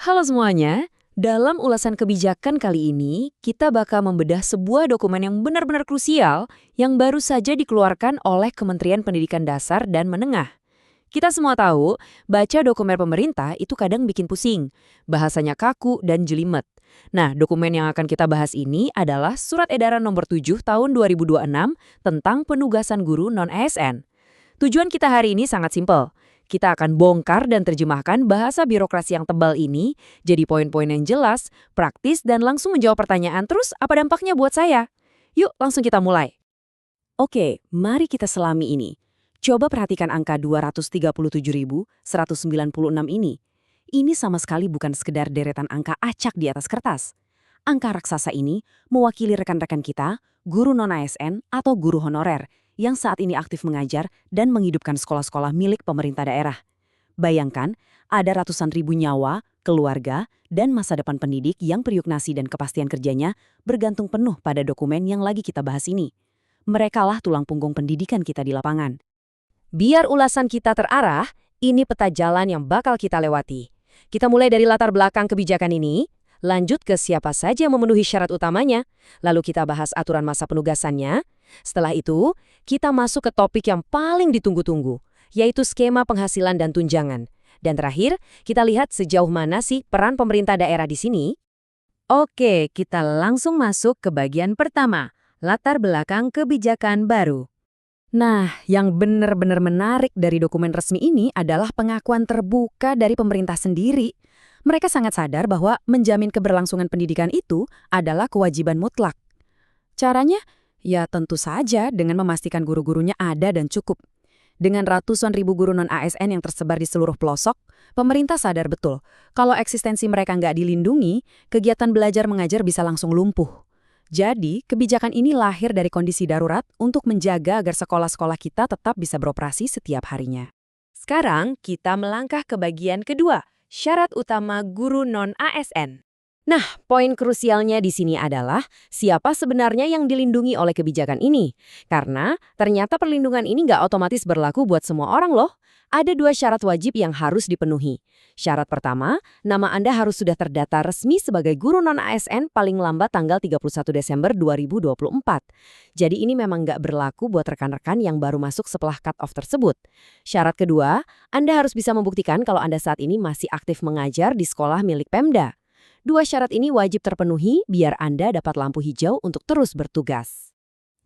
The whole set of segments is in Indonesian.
Halo semuanya, dalam ulasan kebijakan kali ini, kita bakal membedah sebuah dokumen yang benar-benar krusial yang baru saja dikeluarkan oleh Kementerian Pendidikan Dasar dan Menengah. Kita semua tahu, baca dokumen pemerintah itu kadang bikin pusing, bahasanya kaku dan jelimet. Nah, dokumen yang akan kita bahas ini adalah Surat Edaran Nomor 7 Tahun 2026 tentang penugasan guru non-ASN. Tujuan kita hari ini sangat simpel. Kita akan bongkar dan terjemahkan bahasa birokrasi yang tebal ini jadi poin-poin yang jelas, praktis, dan langsung menjawab pertanyaan terus apa dampaknya buat saya. Yuk, langsung kita mulai. Oke, mari kita selami ini. Coba perhatikan angka 237.196 ini. Ini sama sekali bukan sekedar deretan angka acak di atas kertas. Angka raksasa ini mewakili rekan-rekan kita, guru non-ASN atau guru honorer, yang saat ini aktif mengajar dan menghidupkan sekolah-sekolah milik pemerintah daerah. Bayangkan, ada ratusan ribu nyawa, keluarga, dan masa depan pendidik yang periuk nasi dan kepastian kerjanya bergantung penuh pada dokumen yang lagi kita bahas ini. Merekalah tulang punggung pendidikan kita di lapangan. Biar ulasan kita terarah, ini peta jalan yang bakal kita lewati. Kita mulai dari latar belakang kebijakan ini, lanjut ke siapa saja yang memenuhi syarat utamanya, lalu kita bahas aturan masa penugasannya. Setelah itu, kita masuk ke topik yang paling ditunggu-tunggu, yaitu skema penghasilan dan tunjangan. Dan terakhir, kita lihat sejauh mana sih peran pemerintah daerah di sini. Oke, kita langsung masuk ke bagian pertama, latar belakang kebijakan baru. Nah, yang benar-benar menarik dari dokumen resmi ini adalah pengakuan terbuka dari pemerintah sendiri. Mereka sangat sadar bahwa menjamin keberlangsungan pendidikan itu adalah kewajiban mutlak. Caranya? Ya tentu saja dengan memastikan guru-gurunya ada dan cukup. Dengan ratusan ribu guru non-ASN yang tersebar di seluruh pelosok, pemerintah sadar betul kalau eksistensi mereka nggak dilindungi, kegiatan belajar mengajar bisa langsung lumpuh. Jadi, kebijakan ini lahir dari kondisi darurat untuk menjaga agar sekolah-sekolah kita tetap bisa beroperasi setiap harinya. Sekarang, kita melangkah ke bagian kedua, syarat utama guru non-ASN. Nah, poin krusialnya di sini adalah siapa sebenarnya yang dilindungi oleh kebijakan ini. Karena ternyata perlindungan ini nggak otomatis berlaku buat semua orang loh. Ada dua syarat wajib yang harus dipenuhi. Syarat pertama, nama Anda harus sudah terdata resmi sebagai guru non-ASN paling lambat tanggal 31 Desember 2024. Jadi ini memang nggak berlaku buat rekan-rekan yang baru masuk setelah cut-off tersebut. Syarat kedua, Anda harus bisa membuktikan kalau Anda saat ini masih aktif mengajar di sekolah milik Pemda. Dua syarat ini wajib terpenuhi biar Anda dapat lampu hijau untuk terus bertugas.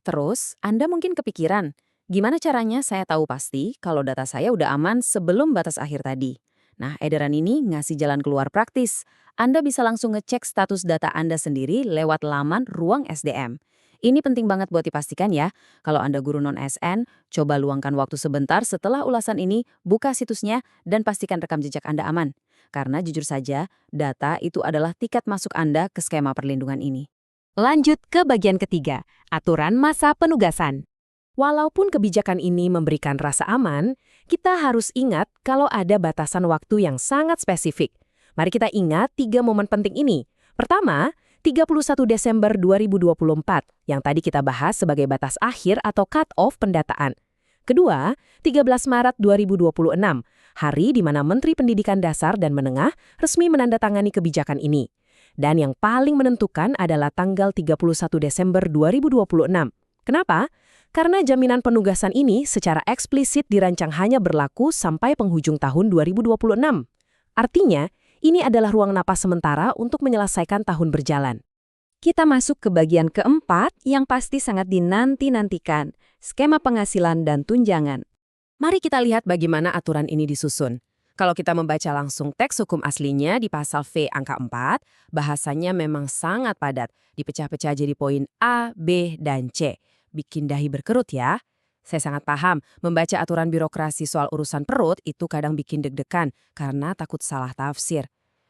Terus, Anda mungkin kepikiran, gimana caranya saya tahu pasti kalau data saya udah aman sebelum batas akhir tadi? Nah, edaran ini ngasih jalan keluar praktis. Anda bisa langsung ngecek status data Anda sendiri lewat laman Ruang SDM. Ini penting banget buat dipastikan ya. Kalau Anda guru non-ASN, coba luangkan waktu sebentar setelah ulasan ini, buka situsnya, dan pastikan rekam jejak Anda aman. Karena jujur saja, data itu adalah tiket masuk Anda ke skema perlindungan ini. Lanjut ke bagian ketiga, aturan masa penugasan. Walaupun kebijakan ini memberikan rasa aman, kita harus ingat kalau ada batasan waktu yang sangat spesifik. Mari kita ingat 3 momen penting ini. Pertama, 31 Desember 2024, yang tadi kita bahas sebagai batas akhir atau cut-off pendataan. Kedua, 13 Maret 2026, hari di mana Menteri Pendidikan Dasar dan Menengah resmi menandatangani kebijakan ini. Dan yang paling menentukan adalah tanggal 31 Desember 2026. Kenapa? Karena jaminan penugasan ini secara eksplisit dirancang hanya berlaku sampai penghujung tahun 2026. Artinya, ini adalah ruang napas sementara untuk menyelesaikan tahun berjalan. Kita masuk ke bagian keempat yang pasti sangat dinanti-nantikan, skema penghasilan dan tunjangan. Mari kita lihat bagaimana aturan ini disusun. Kalau kita membaca langsung teks hukum aslinya di pasal V angka 4, bahasanya memang sangat padat, dipecah-pecah jadi poin A, B, dan C. Bikin dahi berkerut ya. Saya sangat paham, membaca aturan birokrasi soal urusan perut itu kadang bikin deg-degan karena takut salah tafsir.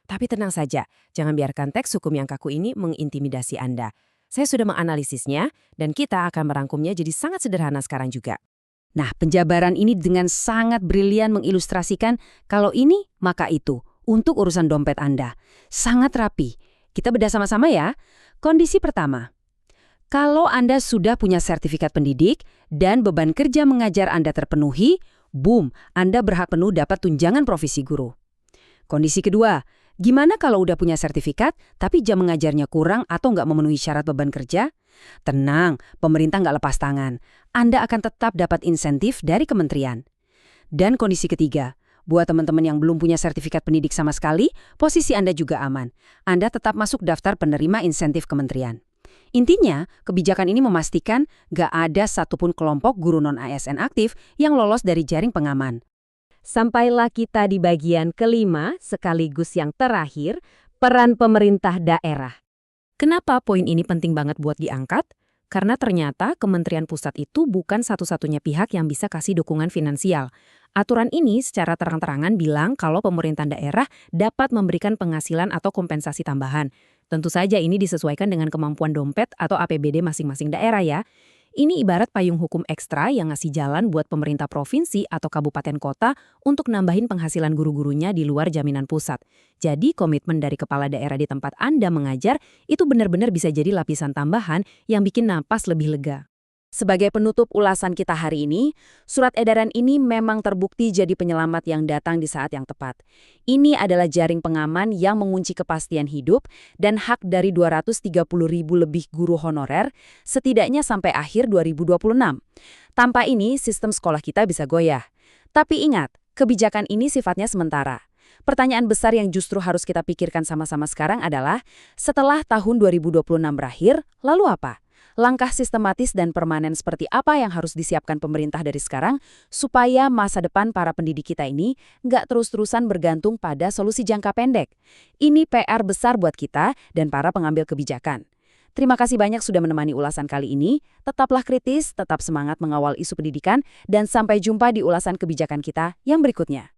Tapi tenang saja, jangan biarkan teks hukum yang kaku ini mengintimidasi Anda. Saya sudah menganalisisnya, dan kita akan merangkumnya jadi sangat sederhana sekarang juga. Nah, penjabaran ini dengan sangat brilian mengilustrasikan kalau ini, maka itu, untuk urusan dompet Anda. Sangat rapi. Kita bedah sama-sama ya. Kondisi pertama. Kalau Anda sudah punya sertifikat pendidik dan beban kerja mengajar Anda terpenuhi, boom, Anda berhak penuh dapat tunjangan profesi guru. Kondisi kedua, Gimana kalau udah punya sertifikat, tapi jam mengajarnya kurang atau nggak memenuhi syarat beban kerja? Tenang, pemerintah nggak lepas tangan. Anda akan tetap dapat insentif dari kementerian. Dan kondisi ketiga, buat teman-teman yang belum punya sertifikat pendidik sama sekali, posisi Anda juga aman. Anda tetap masuk daftar penerima insentif kementerian. Intinya, kebijakan ini memastikan nggak ada satupun kelompok guru non-ASN aktif yang lolos dari jaring pengaman. Sampailah kita di bagian kelima, sekaligus yang terakhir, peran pemerintah daerah. Kenapa poin ini penting banget buat diangkat? Karena ternyata Kementerian Pusat itu bukan satu-satunya pihak yang bisa kasih dukungan finansial. Aturan ini secara terang-terangan bilang kalau pemerintah daerah dapat memberikan penghasilan atau kompensasi tambahan. Tentu saja ini disesuaikan dengan kemampuan dompet atau APBD masing-masing daerah ya. Ini ibarat payung hukum ekstra yang ngasih jalan buat pemerintah provinsi atau kabupaten kota untuk nambahin penghasilan guru-gurunya di luar jaminan pusat. Jadi komitmen dari kepala daerah di tempat Anda mengajar itu benar-benar bisa jadi lapisan tambahan yang bikin napas lebih lega. Sebagai penutup ulasan kita hari ini, surat edaran ini memang terbukti jadi penyelamat yang datang di saat yang tepat. Ini adalah jaring pengaman yang mengunci kepastian hidup dan hak dari 230.000 lebih guru honorer, setidaknya sampai akhir 2026. Tanpa ini, sistem sekolah kita bisa goyah. Tapi ingat, kebijakan ini sifatnya sementara. Pertanyaan besar yang justru harus kita pikirkan sama-sama sekarang adalah, setelah tahun 2026 berakhir, lalu apa? Langkah sistematis dan permanen seperti apa yang harus disiapkan pemerintah dari sekarang supaya masa depan para pendidik kita ini nggak terus-terusan bergantung pada solusi jangka pendek. Ini PR besar buat kita dan para pengambil kebijakan. Terima kasih banyak sudah menemani ulasan kali ini. Tetaplah kritis, tetap semangat mengawal isu pendidikan, dan sampai jumpa di ulasan kebijakan kita yang berikutnya.